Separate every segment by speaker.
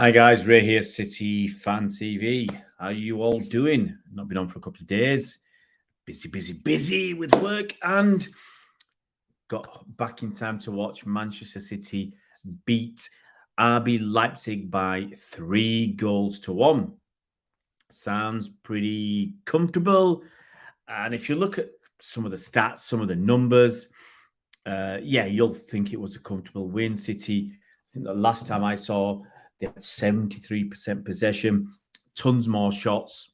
Speaker 1: Hi guys, Ray here, City Fan TV. How are you all doing? Not been on for a couple of days. Busy with work and got back in time to watch Manchester City beat RB Leipzig by 3-1. Sounds pretty comfortable. And if you look at some of the stats, some of the numbers, you'll think it was a comfortable win. City, I think the last time I saw, they had 73% possession, tons more shots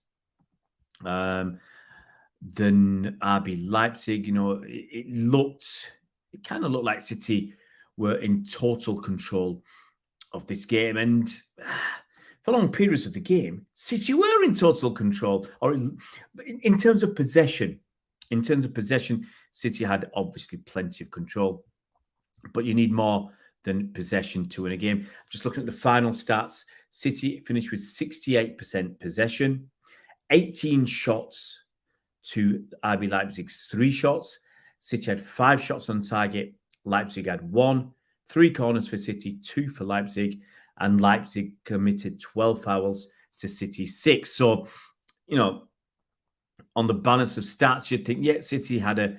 Speaker 1: than RB Leipzig. You know, it kind of looked like City were in total control of this game. And for long periods of the game, City were in total control, or in terms of possession. In terms of possession, City had obviously plenty of control, but you need more than possession to win a game. Just looking at the final stats, City finished with 68% possession, 18 shots to RB Leipzig's 3 shots. City had 5 shots on target. Leipzig had 1. 3 corners for City, 2 for Leipzig. And Leipzig committed 12 fouls to City's 6. So, you know, on the balance of stats, you'd think, yeah, City had a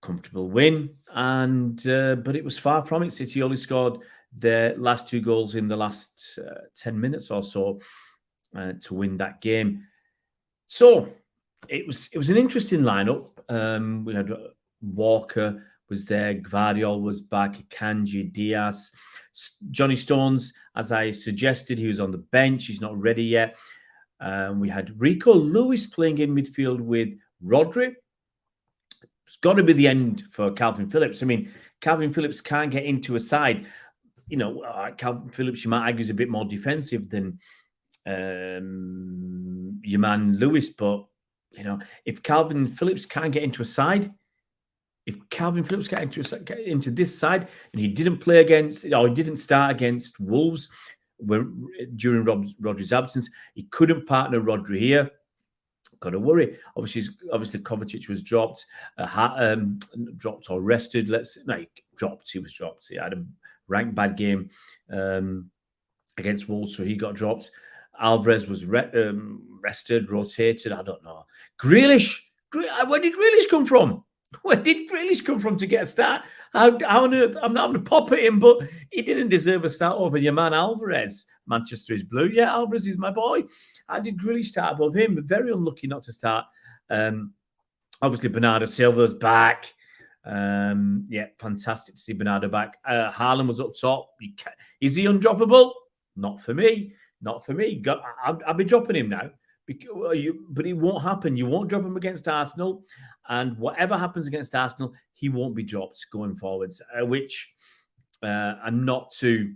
Speaker 1: comfortable win, but it was far from it. City only scored their last 2 goals in the last 10 minutes or so to win that game. So it was an interesting lineup. We had Walker was there, Gvardiol was back, Kanji, Diaz, Johnny Stones, as I suggested, he was on the bench. He's not ready yet. We had Rico Lewis playing in midfield with Rodri. It's got to be the end for Calvin Phillips. I mean, Calvin Phillips can't get into a side. You know, Calvin Phillips, you might argue, is a bit more defensive than your man Lewis. But, you know, if Calvin Phillips can't get into a side, if Calvin Phillips got into this side and he didn't play against, or he didn't start against Wolves during Rodri's absence, he couldn't partner Rodri here. Got to worry. Obviously, Kovacic was dropped, dropped or rested. Dropped. He was dropped. He had a ranked bad game against Wolves, so he got dropped. Alvarez was rested, rotated. I don't know. Grealish. Where did Grealish come from? Where did Grealish come from to get a start? How on earth? I'm not having to pop at him, but he didn't deserve a start over your man Alvarez. Manchester is blue. Yeah, Alvarez is my boy. How did Grealish start above him? Very unlucky not to start. Obviously, Bernardo Silva's back. Fantastic to see Bernardo back. Haaland was up top. Is he undroppable? Not for me. Not for me. I'll be dropping him now. But it won't happen. You won't drop him against Arsenal. And whatever happens against Arsenal, he won't be dropped going forwards, which I'm not too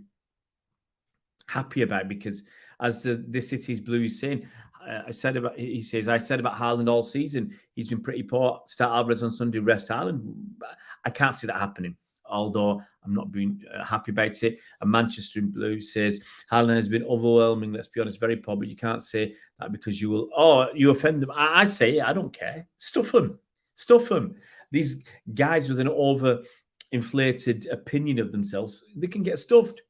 Speaker 1: happy about, because as the City's blue is saying, I said about Haaland all season, he's been pretty poor. Start Alvarez on Sunday, rest Haaland. I can't see that happening, although I'm not being happy about it. And Manchester in blue says Haaland has been overwhelming, let's be honest, very poor, but you can't say that because you offend them. I say, I don't care. Stuff them. These guys with an over-inflated opinion of themselves, they can get stuffed.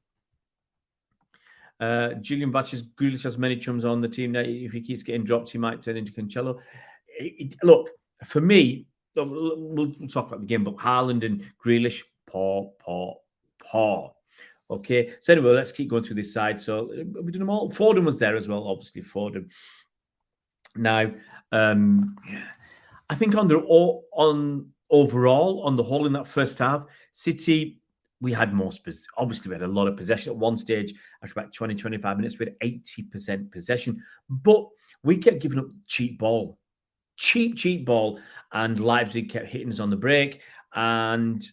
Speaker 1: Julian Batches, Grealish has many chums on the team now. If he keeps getting dropped, he might turn into Cancelo. Look, for me, we'll talk about the game, but Haaland and Grealish, poor. Okay, so anyway, let's keep going through this side. So we did them all. Foden was there as well, obviously, Foden. Now, I think overall, on the whole, in that first half, City, we had obviously we had a lot of possession. At one stage, after about 20, 25 minutes, we had 80% possession. But we kept giving up cheap ball. Cheap ball. And Leipzig kept hitting us on the break. And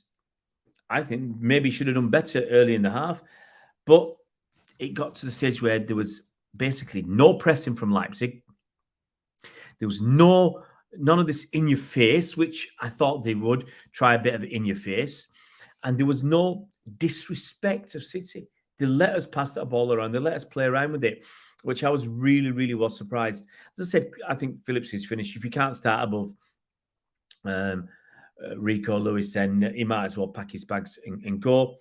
Speaker 1: I think maybe should have done better early in the half. But it got to the stage where there was basically no pressing from Leipzig. There was none of this in your face, which I thought they would try a bit of it in your face. And there was no disrespect of City. They let us pass that ball around. They let us play around with it, which I was really, really was surprised. As I said, I think Phillips is finished. If you can't start above Rico Lewis, then he might as well pack his bags and go.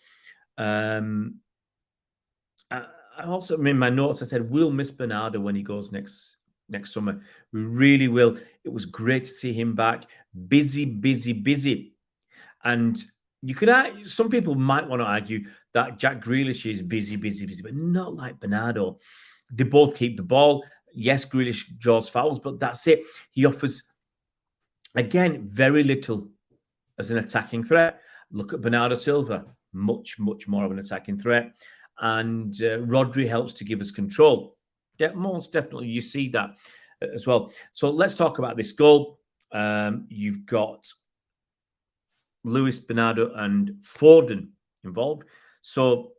Speaker 1: I also, in my notes, I said, we'll miss Bernardo when he goes next summer. We really will. It was great to see him back. Busy, busy, busy. And you could, some people might want to argue that Jack Grealish is busy, busy, busy, but not like Bernardo. They both keep the ball. Yes, Grealish draws fouls, but that's it. He offers, again, very little as an attacking threat. Look at Bernardo Silva, much, much more of an attacking threat. And Rodri helps to give us control. Most definitely, you see that as well. So let's talk about this goal. You've got Lewis, Bernardo, and Foden involved. So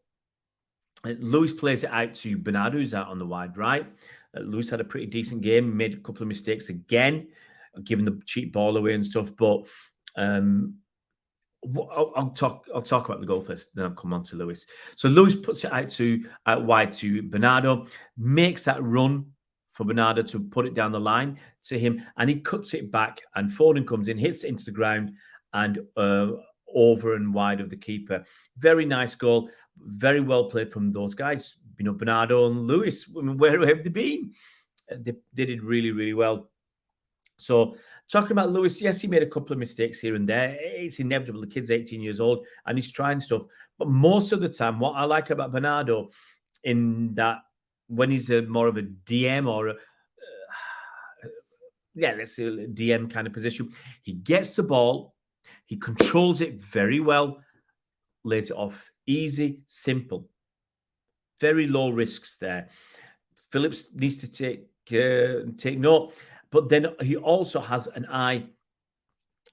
Speaker 1: Lewis plays it out to Bernardo, who's out on the wide right. Lewis had a pretty decent game, made a couple of mistakes again, giving the cheap ball away and stuff. But I'll talk about the goal first, then I'll come on to Lewis. So Lewis puts it out wide to Bernardo, makes that run for Bernardo to put it down the line to him, and he cuts it back, and Foden comes in, hits it into the ground, and over and wide of the keeper. Very nice goal. Very well played from those guys. You know, Bernardo and Lewis, where have they been? They did really, really well. So talking about Lewis, yes, he made a couple of mistakes here and there. It's inevitable. The kid's 18 years old and he's trying stuff. But most of the time, what I like about Bernardo in that when he's more of a DM or let's say a DM kind of position, he gets the ball, he controls it very well, lays it off easy, simple. Very low risks there. Phillips needs to take note. But then he also has an eye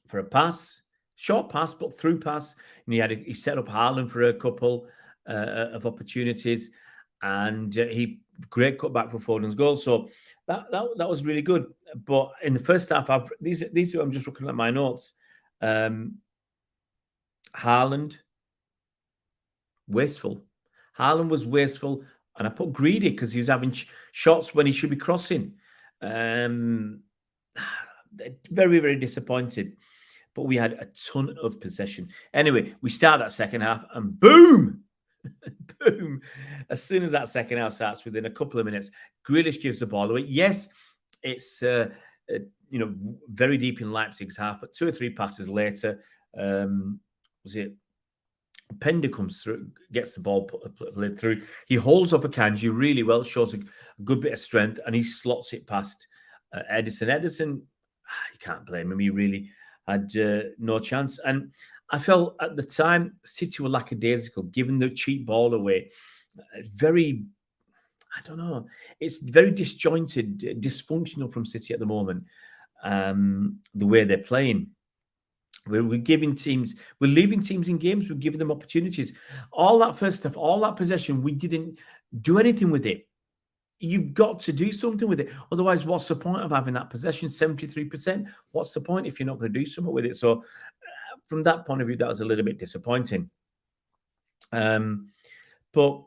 Speaker 1: for a pass, short pass, but through pass. And he set up Haaland for a couple of opportunities, and he great cutback for Foden's goal. So that was really good. But in the first half, these are, I'm just looking at my notes. Haaland, wasteful. Haaland was wasteful, and I put greedy because he was having shots when he should be crossing. Very, very disappointed. But we had a ton of possession. Anyway, we start that second half and boom! Boom! As soon as that second half starts, within a couple of minutes, Grealish gives the ball away. Yes, it's very deep in Leipzig's half, but 2 or 3 passes later, was it Pender comes through, gets the ball played through. He holds up Akanji really well, shows a good bit of strength, and he slots it past Edison. Edison, you can't blame him. He really had no chance. And I felt at the time City were lackadaisical, giving the cheap ball away. Very, I don't know. It's very disjointed, dysfunctional from City at the moment, the way they're playing. We're leaving teams in games. We're giving them opportunities. All that first stuff, all that possession, we didn't do anything with it. You've got to do something with it. Otherwise, what's the point of having that possession, 73%? What's the point if you're not going to do something with it? So from that point of view, that was a little bit disappointing. But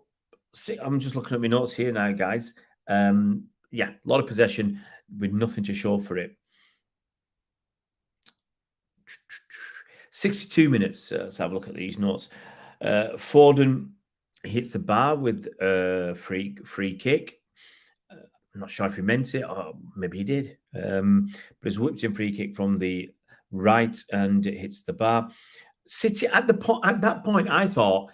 Speaker 1: see, I'm just looking at my notes here now, guys. A lot of possession with nothing to show for it. 62 minutes. Let's have a look at these notes. Foden hits the bar with a free kick. I'm not sure if he meant it, or maybe he did. But it's whipped in free kick from the right, and it hits the bar. City at that point, I thought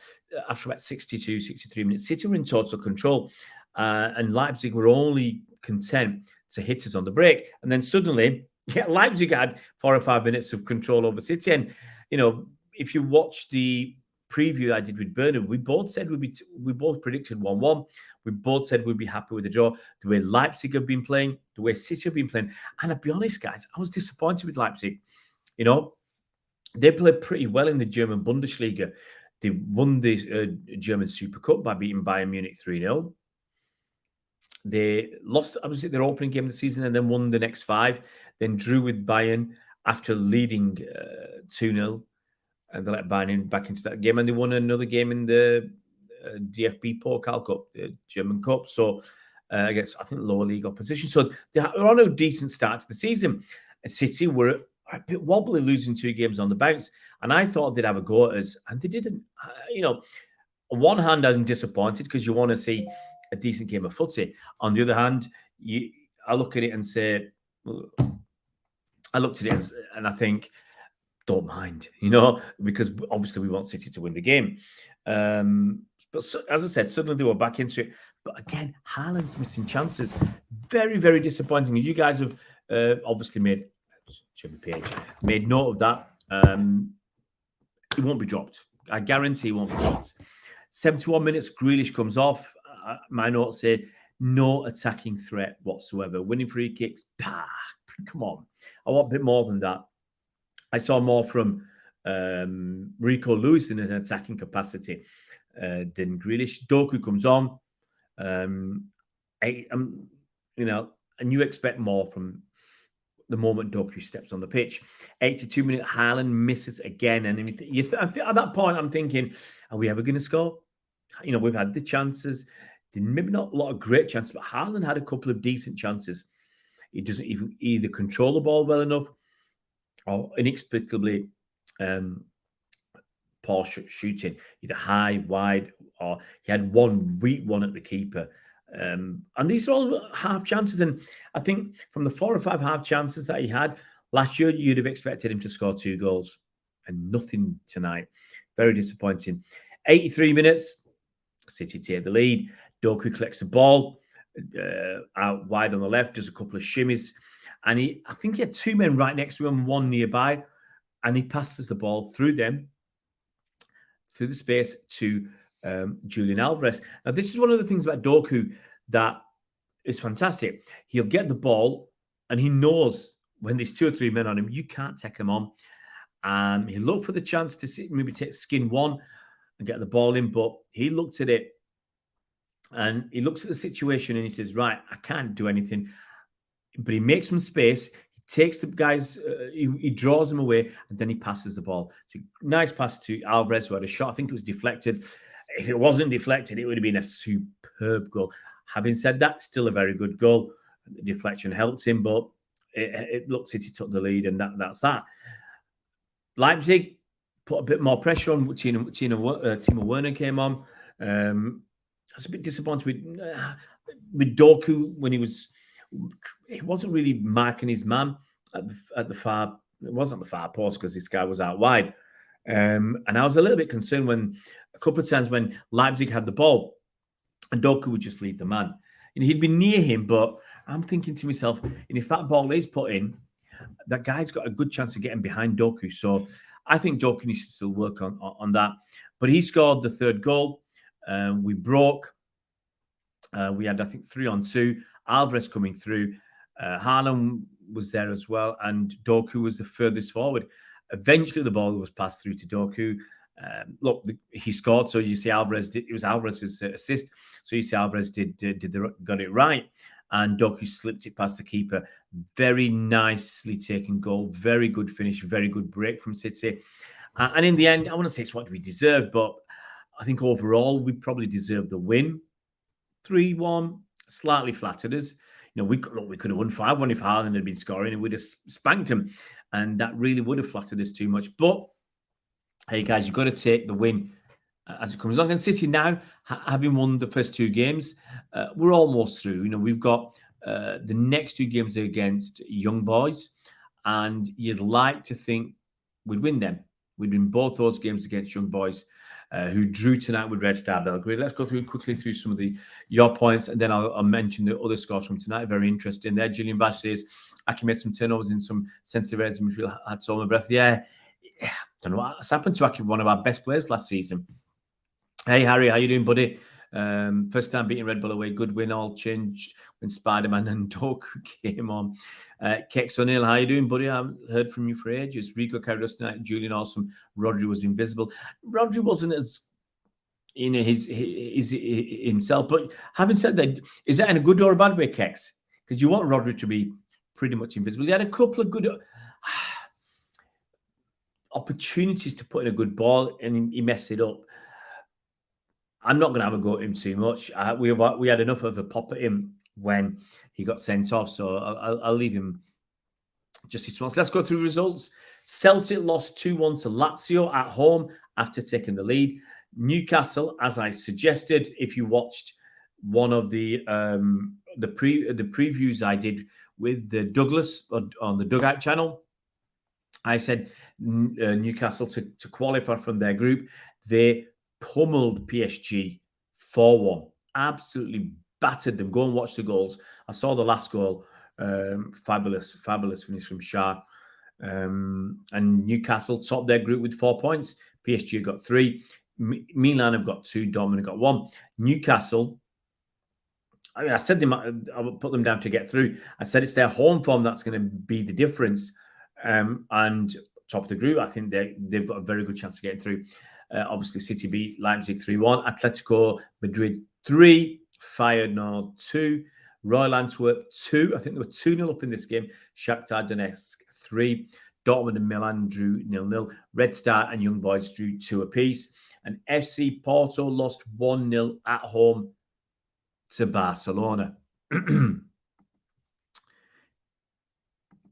Speaker 1: after about 62, 63 minutes, City were in total control, and Leipzig were only content to hit us on the break, and then suddenly. Yeah, Leipzig had 4 or 5 minutes of control over City. And, if you watch the preview I did with Bernard, we both said we both predicted 1-1. We both said we'd be happy with the draw. The way Leipzig have been playing, the way City have been playing. And I'll be honest, guys, I was disappointed with Leipzig. They played pretty well in the German Bundesliga. They won the German Super Cup by beating Bayern Munich 3-0. They lost, obviously, their opening game of the season and then won the next 5. Then drew with Bayern after leading 2-0. And they let Bayern in back into that game. And they won another game in the DFB Pokal Cup, the German Cup. So against, I think, lower league opposition. So they're on a decent start to the season. City were a bit wobbly, losing 2 games on the bounce. And I thought they'd have a go at us. And they didn't. On one hand, I'm disappointed because you want to see a decent game of footy. On the other hand, I look at it and say, I looked at it and I think, don't mind, because obviously we want City to win the game. But as I said, suddenly they were back into it. But again, Haaland's missing chances. Very, very disappointing. You guys have obviously made note of that. He won't be dropped. I guarantee he won't be dropped. 71 minutes, Grealish comes off. My notes say no attacking threat whatsoever. Winning free kicks, come on. I want a bit more than that. I saw more from Rico Lewis in an attacking capacity than Grealish. Doku comes on. And you expect more from the moment Doku steps on the pitch. 82-minute, Haaland misses again. And at that point, I'm thinking, are we ever going to score? We've had the chances. Maybe not a lot of great chances, but Haaland had a couple of decent chances. He doesn't even either control the ball well enough or inexplicably poor shooting, either high, wide, or he had one weak one at the keeper. And these are all half chances. And I think from the 4 or 5 half chances that he had last year, you'd have expected him to score 2 goals and nothing tonight. Very disappointing. 83 minutes, City take the lead. Doku collects the ball out wide on the left, does a couple of shimmies. And I think he had 2 men right next to him, 1 nearby. And he passes the ball through the space to Julian Alvarez. Now, this is one of the things about Doku that is fantastic. He'll get the ball and he knows when there's 2 or 3 men on him, you can't take him on. He'll look for the chance to maybe skin one and get the ball in, but he looks at it and he looks at the situation and he says, right, I can't do anything. But he makes some space. He takes the guys, he draws them away, and then he passes the ball. So nice pass to Alvarez, who had a shot. I think it was deflected. If it wasn't deflected, it would have been a superb goal. Having said that, still a very good goal. The deflection helped him, but it looked City took the lead, and that's that. Leipzig put a bit more pressure on. Timo Werner came on. I was a bit disappointed with Doku when he wasn't really marking his man at the far. It wasn't the far post because this guy was out wide. And I was a little bit concerned when a couple of times when Leipzig had the ball and Doku would just leave the man. He'd be near him, but I'm thinking to myself, and if that ball is put in, that guy's got a good chance of getting behind Doku. So I think Doku needs to still work on that. But he scored the 3rd goal. We broke. We had, I think, 3-on-2. Alvarez coming through. Haaland was there as well. And Doku was the furthest forward. Eventually, the ball was passed through to Doku. He scored. So you see Alvarez did. It was Alvarez's assist. So you see Alvarez got it right. And Doku slipped it past the keeper. Very nicely taken goal. Very good finish. Very good break from City. And in the end, I want to say it's what we deserved. But I think overall, we probably deserved the win. 3-1. Slightly flattered us. We could have won 5-1 if Haaland had been scoring and we'd have spanked him. And that really would have flattered us too much. But, hey, guys, you've got to take the win as it comes along. And City now, having won the first 2 games, we're almost through. We've got the next 2 games against young boys. And you'd like to think we'd win them. We'd win both those games against young boys. Who drew tonight with Red Star Belgrade. Let's go quickly through some of your points, and then I'll mention the other scores from tonight. Very interesting there. Julian Bash says, Aki made some turnovers in some sensitive areas and we had so much breath. Yeah, don't know what's happened to Aki, one of our best players last season. Hey, Harry, how you doing, buddy? First time beating Red Bull away. Good win, all changed when Spider-Man and Doku came on. Kex O'Neill, how you doing, buddy? I haven't heard from you for ages. Rico carried us tonight. Julian awesome. Rodri was invisible. Rodri wasn't as his himself. But having said that, is that in a good or a bad way, Kex? Because you want Rodri to be pretty much invisible. He had a couple of good opportunities to put in a good ball, and he messed it up. I'm not going to have a go at him too much. We had enough of a pop at him when he got sent off, so I'll leave him just his once. Let's go through results. Celtic lost 2-1 to Lazio at home after taking the lead. Newcastle, as I suggested, if you watched one of the previews I did with Douglas on the Dugout channel. I said Newcastle to qualify from their group. They pummeled PSG 4-1. Absolutely battered them. Go and watch the goals. I saw the last goal. Fabulous finish from Shah. And Newcastle topped their group with 4 points. PSG got 3. Milan have got 2. Dortmund have got 1. Newcastle, I said I would put them down to get through. I said it's their home form that's going to be the difference. And top of the group, I think they've got a very good chance of getting through. Obviously, City beat Leipzig 3-1. Atletico Madrid 3. Feyenoord 2. Royal Antwerp 2. I think they were 2-0 up in this game. Shakhtar Donetsk 3. Dortmund and Milan drew 0-0. Red Star and Young Boys drew 2 apiece. And FC Porto lost 1-0 at home to Barcelona.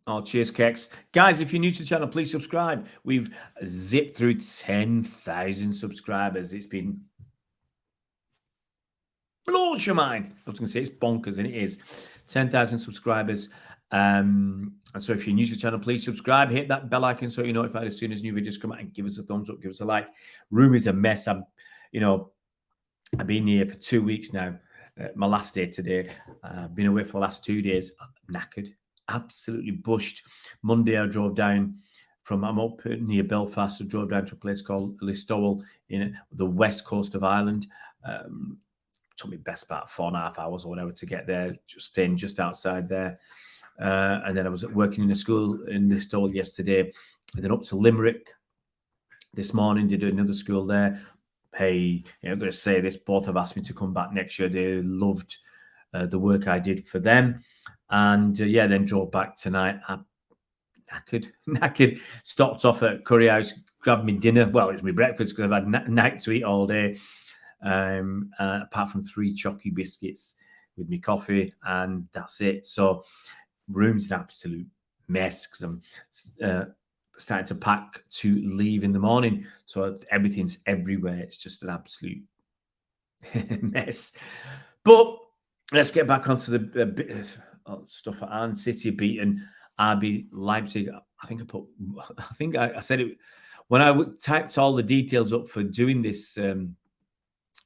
Speaker 1: Oh, cheers, Kex. Guys, if you're new to the channel, please subscribe. We've zipped through 10,000 subscribers. It's been blows your mind. I was going to say it's bonkers, and it is. 10,000 subscribers. And so if you're new to the channel, please subscribe. Hit that bell icon so you're notified as soon as new videos come out, and give us a thumbs up, give us a like. Room is a mess. I've been here for 2 weeks now. My last day today. I've been away for the last 2 days. I'm knackered. Absolutely bushed. Monday I drove down I'm up near Belfast. I drove down to a place called Listowel in the west coast of Ireland. Took me best part 4.5 hours or whatever to get there, just staying just outside there. And then I was working in a school in Listowel yesterday, and then up to Limerick this morning, did another school there. Hey, I'm going to say this, both have asked me to come back next year. They loved the work I did for them. And then drove back tonight. I'm knackered. Stopped off at Curry House, grabbed me dinner. Well, it was my breakfast because I've had night to eat all day. Apart from 3 chalky biscuits with me coffee, and that's it. So room's an absolute mess because I'm starting to pack to leave in the morning. So everything's everywhere. It's just an absolute mess. But let's get back onto the stuff at hand. City beaten RB Leipzig. I think I said it when I typed all the details up for doing this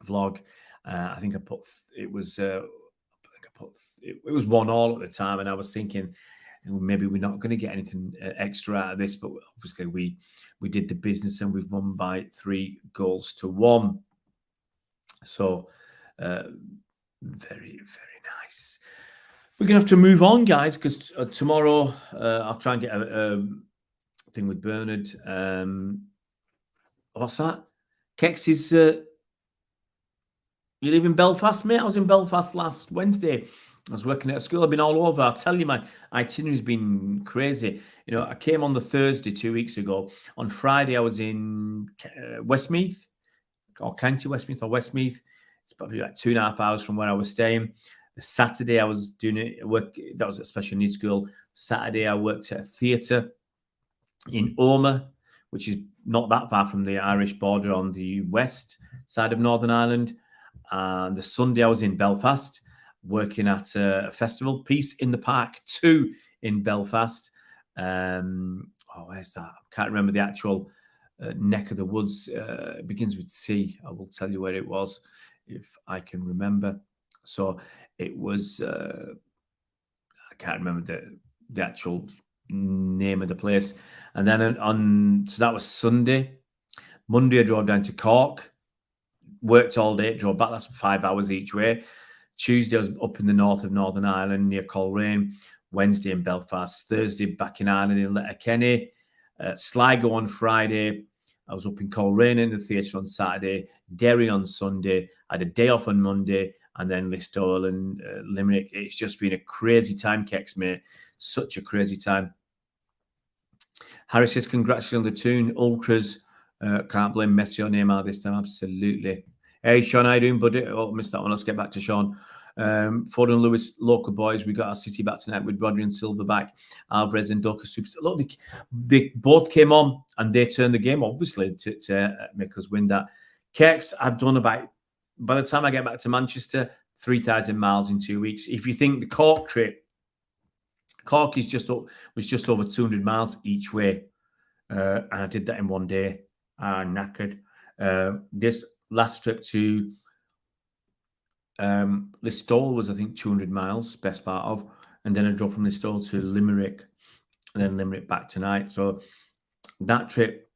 Speaker 1: vlog. I think I put it was 1-1 at the time, and I was thinking maybe we're not going to get anything extra out of this, but obviously we did the business and we've won by 3-1. So very, very nice. We're going to have to move on, guys, because tomorrow I'll try and get a thing with Bernard. What's that? Kex is... you live in Belfast, mate? I was in Belfast last Wednesday. I was working at a school. I've been all over. I'll tell you, my itinerary's been crazy. I came on the Thursday 2 weeks ago. On Friday, I was in Westmeath, or County Westmeath, or Westmeath. It's probably like 2.5 hours from where I was staying. The Saturday, I was doing work. That was at a special needs school. Saturday, I worked at a theatre in Omagh, which is not that far from the Irish border on the west side of Northern Ireland. And the Sunday, I was in Belfast working at a festival, Peace in the Park 2 in Belfast. Where's that? I can't remember the actual neck of the woods. It begins with C. I will tell you where it was if I can remember. So it was, I can't remember the actual name of the place. And then so that was Sunday. Monday, I drove down to Cork. Worked all day, drove back. That's 5 hours each way. Tuesday, I was up in the north of Northern Ireland near Coleraine. Wednesday in Belfast. Thursday, back in Ireland in Letterkenny. Sligo on Friday. I was up in Coleraine in the theatre on Saturday. Derry on Sunday. I had a day off on Monday. And then Listowel and Limerick. It's just been a crazy time, Kex, mate. Such a crazy time. Harry says, congratulations on the tune. Ultras. Can't blame Messi or Neymar this time. Absolutely. Hey, Sean, how you doing, buddy? Oh, missed that one. Let's get back to Sean. Ford and Lewis, local boys. We got our City back tonight with Rodri and Silverback, Alvarez and Doku. Look, they both came on and they turned the game, obviously, to make us win that. Kex, I've done by the time I get back to Manchester, 3,000 miles in 2 weeks. If you think the Cork trip, Cork was just over 200 miles each way. And I did that in one day. Knackered. This last trip to Listowel was, I think, 200 miles, best part of. And then I drove from Listowel to Limerick, and then Limerick back tonight. So that trip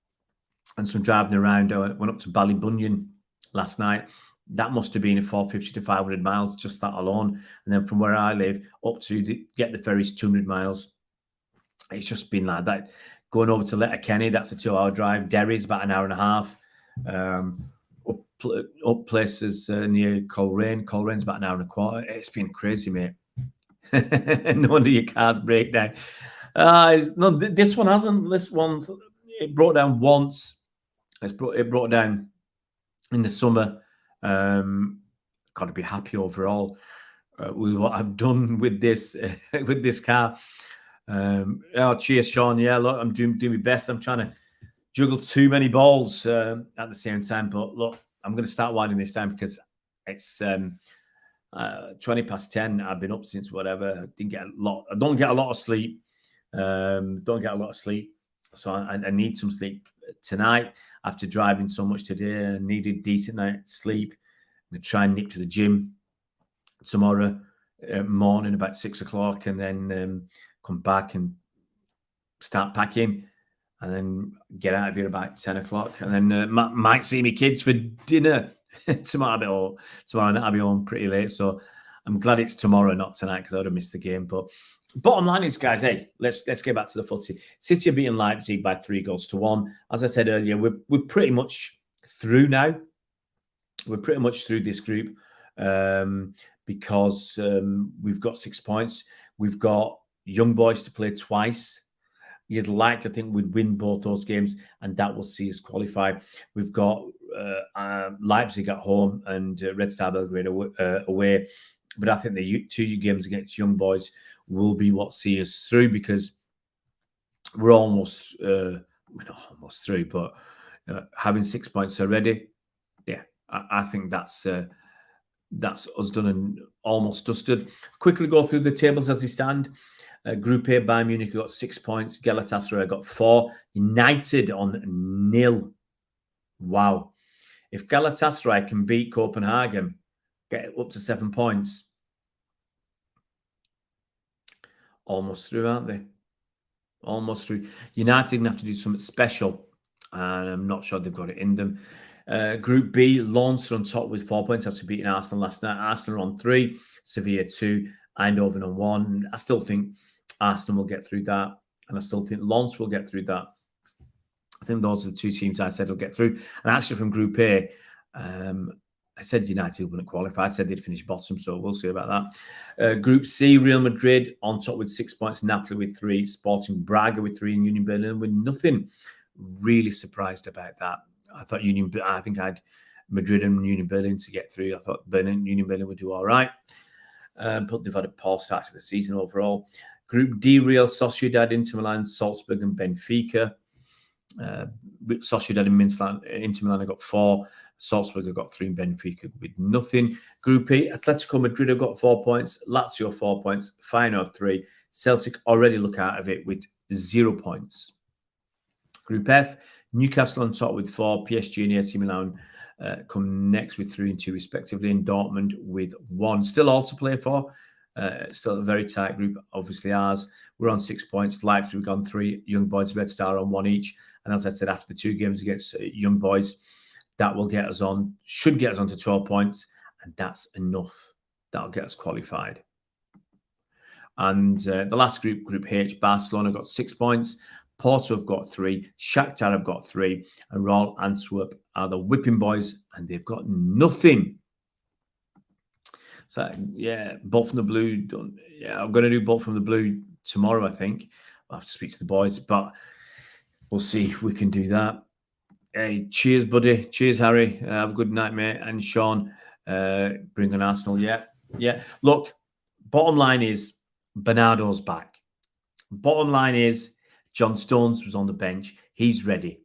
Speaker 1: and some driving around, I went up to Ballybunion last night. That must have been a 450 to 500 miles, just that alone. And then from where I live up to get the ferries 200 miles. It's just been like that. Going over to Letterkenny, that's a 2-hour drive. Derry's about an hour and a half. Up places near Coleraine. Colerane's about an hour and a quarter. It's been crazy, mate. No wonder your cars break down. No, this one hasn't. This one, it broke down once. It broke down in the summer. Got to be happy overall with what I've done with this with this car. Cheers, Sean. Yeah, look, I'm doing my best. I'm trying to juggle too many balls at the same time. But look, I'm going to start winding this time because it's 20 past 10. I've been up since whatever. I don't get a lot of sleep. So I need some sleep tonight after driving so much today. I needed decent night's sleep. I'm going to try and nip to the gym tomorrow morning about 6 o'clock and then come back and start packing and then get out of here about 10 o'clock. And then might see me kids for dinner tomorrow night. I'll be home pretty late. So I'm glad it's tomorrow, not tonight, because I would have missed the game. But bottom line is, guys, hey, let's get back to the footy. City are beating Leipzig by 3-1. As I said earlier, we're pretty much through now. We're pretty much through this group because we've got 6 points. We've got Young Boys to play twice. You'd like to think we'd win both those games, and that will see us qualify. We've got Leipzig at home and Red Star Belgrade away. But I think the 2 games against Young Boys will be what see us through, because we're almost through. But having 6 points already, yeah, I think that's us done and almost dusted. Quickly go through the tables as they stand. Group A, Bayern Munich got 6 points. Galatasaray got 4. United on 0. Wow. If Galatasaray can beat Copenhagen, get up to 7 points, almost through, aren't they? Almost through. United have to do something special, and I'm not sure they've got it in them. Group B, Lens are on top with 4 points after beating Arsenal last night. Arsenal are on 3, Sevilla 2, Eindhoven on 1. I still think Arsenal will get through that, and I still think Lens will get through that. I think those are the 2 teams I said will get through. And actually from Group A, I said United wouldn't qualify. I said they'd finish bottom, so we'll see about that. Group C, Real Madrid on top with 6 points, Napoli with 3, Sporting Braga with 3, and Union Berlin with nothing. Really surprised about that. I think I had Madrid and Union Berlin to get through. I thought Union Berlin would do all right. But they've had a poor start to the season overall. Group D, Real Sociedad, Inter Milan, Salzburg and Benfica. Sociedad and Inter Milan have got 4. Salzburg have got 3 and Benfica with nothing. Group E, Atletico Madrid have got 4 points. Lazio 4 points. Feyenoord 3. Celtic already look out of it with 0 points. Group F, Newcastle on top with 4. PSG and AC Milan come next with 3 and 2 respectively. And Dortmund with 1. Still all to play for. Still a very tight group. Obviously ours. We're on 6 points. Leipzig have gone 3. Young Boys, Red Star on 1 each. And as I said, after the 2 games against Young Boys, that will get us on, should get us on to 12 points. And that's enough. That'll get us qualified. And the last group, Group H, Barcelona got 6 points. Porto have got 3. Shakhtar have got 3. And Royal Antwerp are the whipping boys, and they've got nothing. So, yeah, Bolt from the Blue. I'm going to do Bolt from the Blue tomorrow, I think. I'll have to speak to the boys, but we'll see if we can do that. Hey, cheers, buddy. Cheers, Harry. Have a good night, mate. And Sean, bring on Arsenal. Yeah. Look, bottom line is Bernardo's back. Bottom line is John Stones was on the bench. He's ready.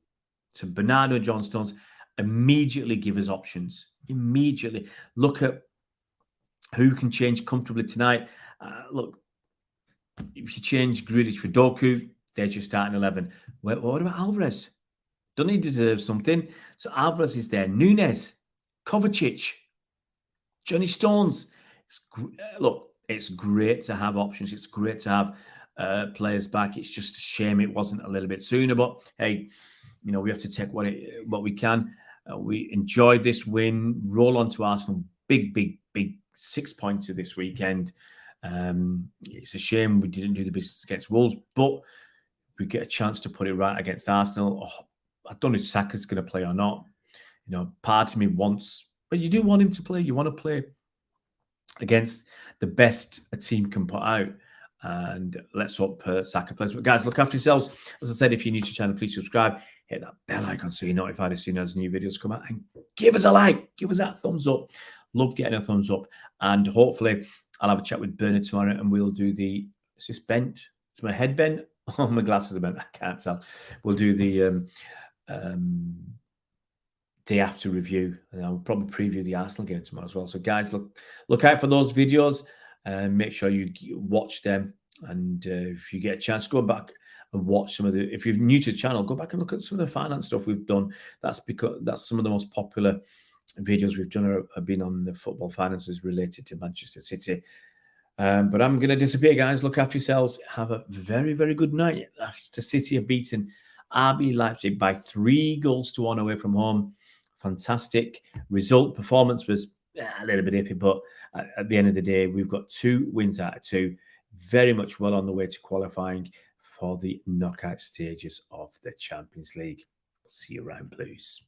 Speaker 1: So Bernardo, John Stones, immediately give us options. Immediately. Look at Who can change comfortably tonight? Look, if you change Grealish for Doku, there's your starting 11. What about Alvarez? Don't he deserve something? So Alvarez is there. Nunes, Kovacic, Johnny Stones. Look, it's great to have options. It's great to have players back. It's just a shame it wasn't a little bit sooner. But hey, you know, we have to take what we can. We enjoyed this win. Roll on to Arsenal. Big 6 points this weekend. It's a shame we didn't do the business against Wolves, but we get a chance to put it right against Arsenal. I don't know if Saka's going to play or not. You know, part of me wants, but you do want him to play. You want to play against the best a team can put out. And let's hope Saka plays. But guys, look after yourselves. As I said, if you're new to the channel, please subscribe. Hit that bell icon so you're notified as soon as new videos come out. And give us a like. Give us that thumbs up. Love getting a thumbs up. And hopefully I'll have a chat with Bernard tomorrow and we'll do the... Is this bent? Is my head bent? Oh, my glasses are bent. I can't tell. We'll do the day after review. And I'll probably preview the Arsenal game tomorrow as well. So guys, look out for those videos. Make sure you watch them. And if you get a chance, go back and watch some of the... If you're new to the channel, go back and look at some of the finance stuff we've done. That's because that's some of the most popular videos we've done have been on the football finances related to Manchester City. But I'm going to disappear, guys. Look after yourselves. Have a very, very good night. Manchester City have beaten RB Leipzig by 3-1 away from home. Fantastic result. Performance was a little bit iffy, but at the end of the day, we've got 2 wins out of 2. Very much well on the way to qualifying for the knockout stages of the Champions League. See you around, Blues.